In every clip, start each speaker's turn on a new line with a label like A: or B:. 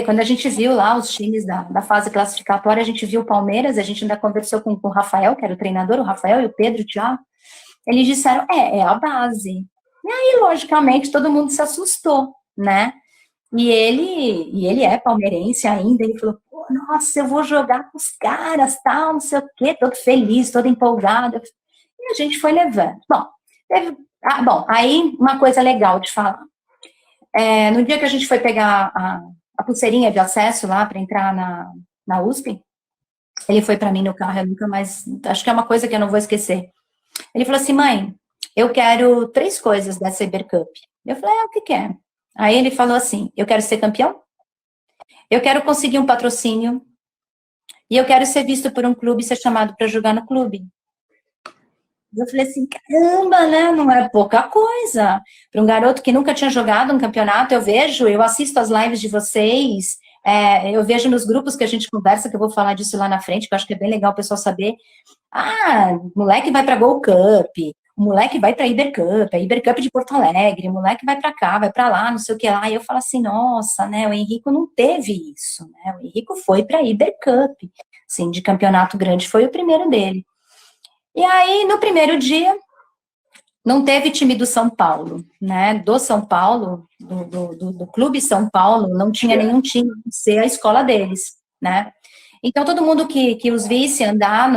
A: Quando a gente viu lá os times da fase classificatória, a gente viu o Palmeiras, a gente ainda conversou com o Rafael, que era o treinador, o Rafael e o Pedro, o Thiago, eles disseram, é a base. E aí, logicamente, todo mundo se assustou, né? E ele é palmeirense ainda, ele falou, pô, nossa, eu vou jogar com os caras, tal, não sei o quê, todo feliz, todo empolgado. E a gente foi levando. Bom, aí uma coisa legal de falar. No dia que a gente foi pegar a pulseirinha de acesso lá para entrar na USP, ele foi para mim no carro, eu nunca mais, acho que é uma coisa que eu não vou esquecer. Ele falou assim, mãe, eu quero 3 coisas da Cybercup. Eu falei, o que que é? Aí ele falou assim, eu quero ser campeão, eu quero conseguir um patrocínio e eu quero ser visto por um clube e ser chamado para jogar no clube. Eu falei assim, caramba, né? Não é pouca coisa. Para um garoto que nunca tinha jogado um campeonato, eu assisto as lives de vocês, eu vejo nos grupos que a gente conversa, que eu vou falar disso lá na frente, que eu acho que é bem legal o pessoal saber. O moleque vai para Gold Cup, o moleque vai para Ibercup, a Ibercup de Porto Alegre, o moleque vai para cá, vai para lá, não sei o que lá. E eu falo assim, nossa, né? O Henrico não teve isso, né? O Henrico foi para Ibercup, assim, de campeonato grande, foi o primeiro dele. E aí, no primeiro dia, não teve time do São Paulo, né? Do São Paulo, do Clube São Paulo, não tinha nenhum time a ser a escola deles, né? Então, todo mundo que os visse andar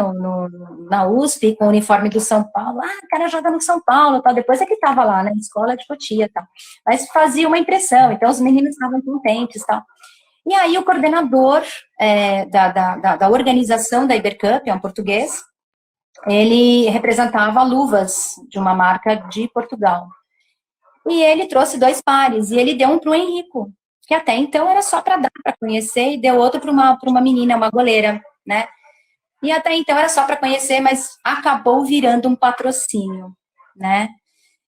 A: na USP com o uniforme do São Paulo, o cara joga no São Paulo, tal. Depois é que estava lá, na escola de Cotia, tal. Mas fazia uma impressão, então os meninos estavam contentes, tal. E aí o coordenador da organização da Ibercup, é um português, ele representava luvas de uma marca de Portugal. E ele trouxe 2 pares, e ele deu um para o Henrico, que até então era só para dar, para conhecer, e deu outro para uma menina, uma goleira, né? E até então era só para conhecer, mas acabou virando um patrocínio, né?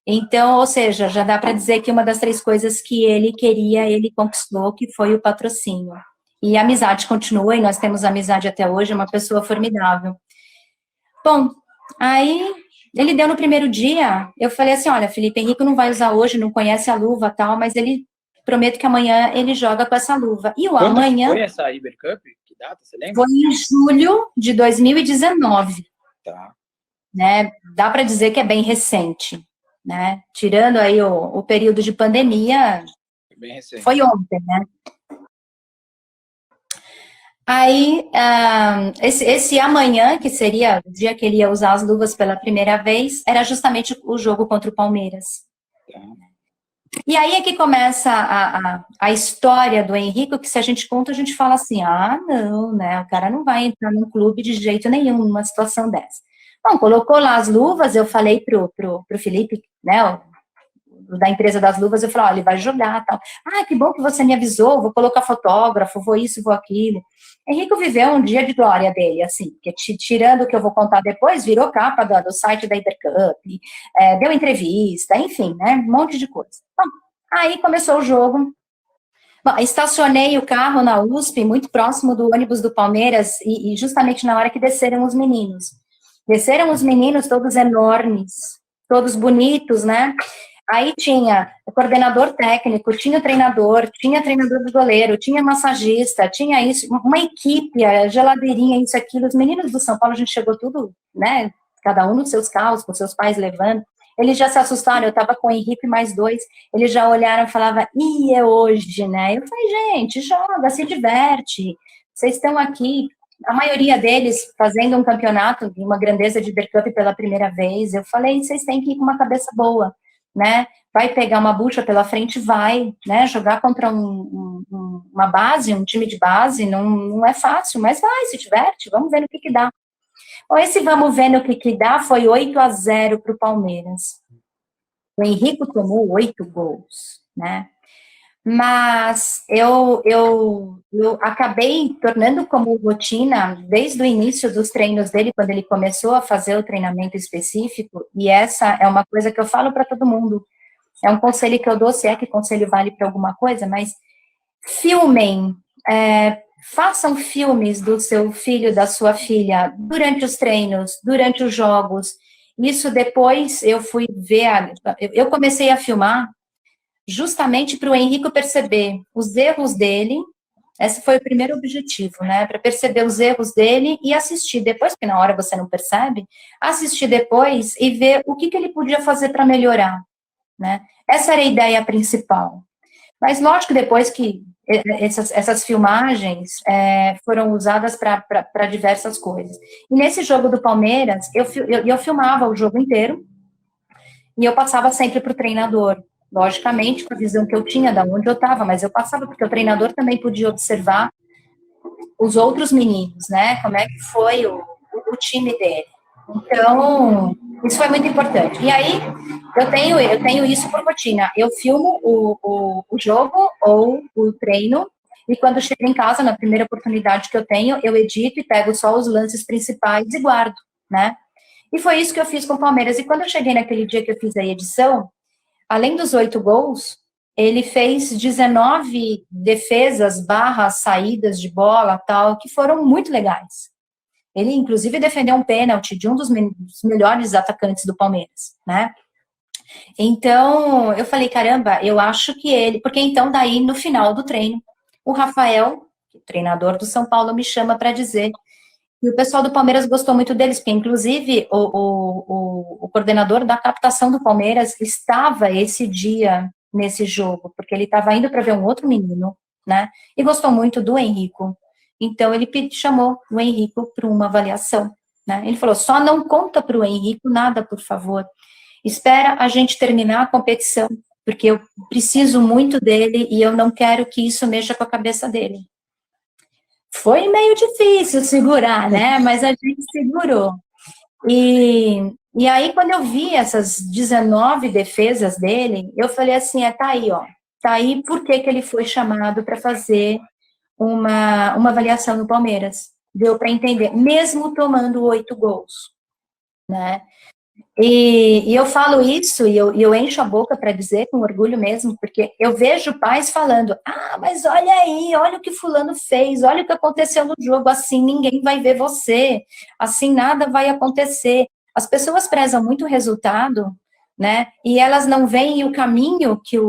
A: Então, ou seja, já dá para dizer que uma das 3 coisas que ele queria, ele conquistou, que foi o patrocínio. E a amizade continua, e nós temos amizade até hoje, é uma pessoa formidável. Bom, aí ele deu no primeiro dia, eu falei assim, olha, Felipe Henrique não vai usar hoje, não conhece a luva tal, mas ele prometo que amanhã ele joga com essa luva. E o
B: Quando
A: amanhã
B: foi essa Ibercup? Que data, você lembra?
A: foi em julho de 2019.
B: Tá.
A: Né? Dá para dizer que é bem recente, né? Tirando aí o período de pandemia,
B: Bem recente.
A: foi ontem, né? Aí, esse amanhã, que seria o dia que ele ia usar as luvas pela primeira vez, era justamente o jogo contra o Palmeiras.
B: Tá.
A: E aí é que começa a história do Henrique, que se a gente conta, a gente fala assim, não, né, o cara não vai entrar num clube de jeito nenhum, numa situação dessa. Bom, colocou lá as luvas, eu falei pro Felipe, né, da empresa das luvas, eu falei, olha, ele vai jogar, tal. Que bom que você me avisou, vou colocar fotógrafo, vou isso, vou aquilo. Henrique viveu um dia de glória dele, assim, que tirando o que eu vou contar depois, virou capa do site da Ibercup, deu entrevista, enfim, né, um monte de coisa. Bom, aí começou o jogo. Bom, estacionei o carro na USP, muito próximo do ônibus do Palmeiras, e justamente na hora que desceram os meninos. Desceram os meninos todos enormes, todos bonitos, né? Aí tinha o coordenador técnico, tinha o treinador do goleiro, tinha massagista, tinha isso, uma equipe, a geladeirinha, isso, aquilo. Os meninos do São Paulo, a gente chegou tudo, né? Cada um nos seus carros, com seus pais levando. Eles já se assustaram, eu estava com o Henrique mais 2, eles já olharam e falavam, é hoje, né? Eu falei, gente, joga, se diverte, vocês estão aqui, a maioria deles fazendo um campeonato de uma grandeza de Ibercup pela primeira vez. Eu falei, vocês têm que ir com uma cabeça boa, né? Vai pegar uma bucha pela frente, vai, né? Jogar contra uma base, um time de base, não é fácil, mas vai, se diverte, vamos ver no que dá. Bom, esse vamos ver no que dá foi 8-0 para o Palmeiras. O Henrique tomou 8 gols, né? Mas eu acabei tornando como rotina, desde o início dos treinos dele, quando ele começou a fazer o treinamento específico, e essa é uma coisa que eu falo para todo mundo, é um conselho que eu dou, se é que conselho vale para alguma coisa, mas filmem, façam filmes do seu filho, da sua filha, durante os treinos, durante os jogos. Isso depois eu fui ver, eu comecei a filmar justamente para o Henrique perceber os erros dele, Esse foi o primeiro objetivo, né? Para perceber os erros dele e assistir depois, porque na hora você não percebe, assistir depois e ver o que ele podia fazer para melhorar, né? Essa era a ideia principal. Mas lógico, depois que essas filmagens foram usadas para diversas coisas. E nesse jogo do Palmeiras, eu filmava o jogo inteiro e eu passava sempre para o treinador. Logicamente, com a visão que eu tinha, da onde eu estava, mas eu passava porque o treinador também podia observar os outros meninos, né? Como é que foi o time dele. Então, isso foi muito importante. E aí, eu tenho isso por rotina. Eu filmo o jogo ou o treino, e quando chego em casa, na primeira oportunidade que eu tenho, eu edito e pego só os lances principais e guardo, né? E foi isso que eu fiz com o Palmeiras. E quando eu cheguei naquele dia que eu fiz a edição, além dos 8 gols, ele fez 19 defesas, saídas de bola, tal, que foram muito legais. Ele, inclusive, defendeu um pênalti de um dos melhores atacantes do Palmeiras, né? Então, eu falei, caramba, eu acho que ele... Porque então, daí, no final do treino, o Rafael, o treinador do São Paulo, me chama para dizer e o pessoal do Palmeiras gostou muito deles, porque, inclusive, o coordenador da captação do Palmeiras estava esse dia nesse jogo, porque ele estava indo para ver um outro menino, né? E gostou muito do Henrico. Então, ele chamou o Henrico para uma avaliação, né? Ele falou, só não conta para o Henrico nada, por favor. Espera a gente terminar a competição, porque eu preciso muito dele e eu não quero que isso mexa com a cabeça dele. Foi meio difícil segurar, né? Mas a gente segurou. E aí, quando eu vi essas 19 defesas dele, eu falei assim, tá aí, ó. Tá aí por que ele foi chamado para fazer uma avaliação no Palmeiras. Deu para entender, mesmo tomando 8 gols, né? E eu falo isso, e eu encho a boca para dizer com orgulho mesmo, porque eu vejo pais falando, mas olha aí, olha o que fulano fez, olha o que aconteceu no jogo, assim ninguém vai ver você, assim nada vai acontecer. As pessoas prezam muito o resultado, né, e elas não veem o caminho que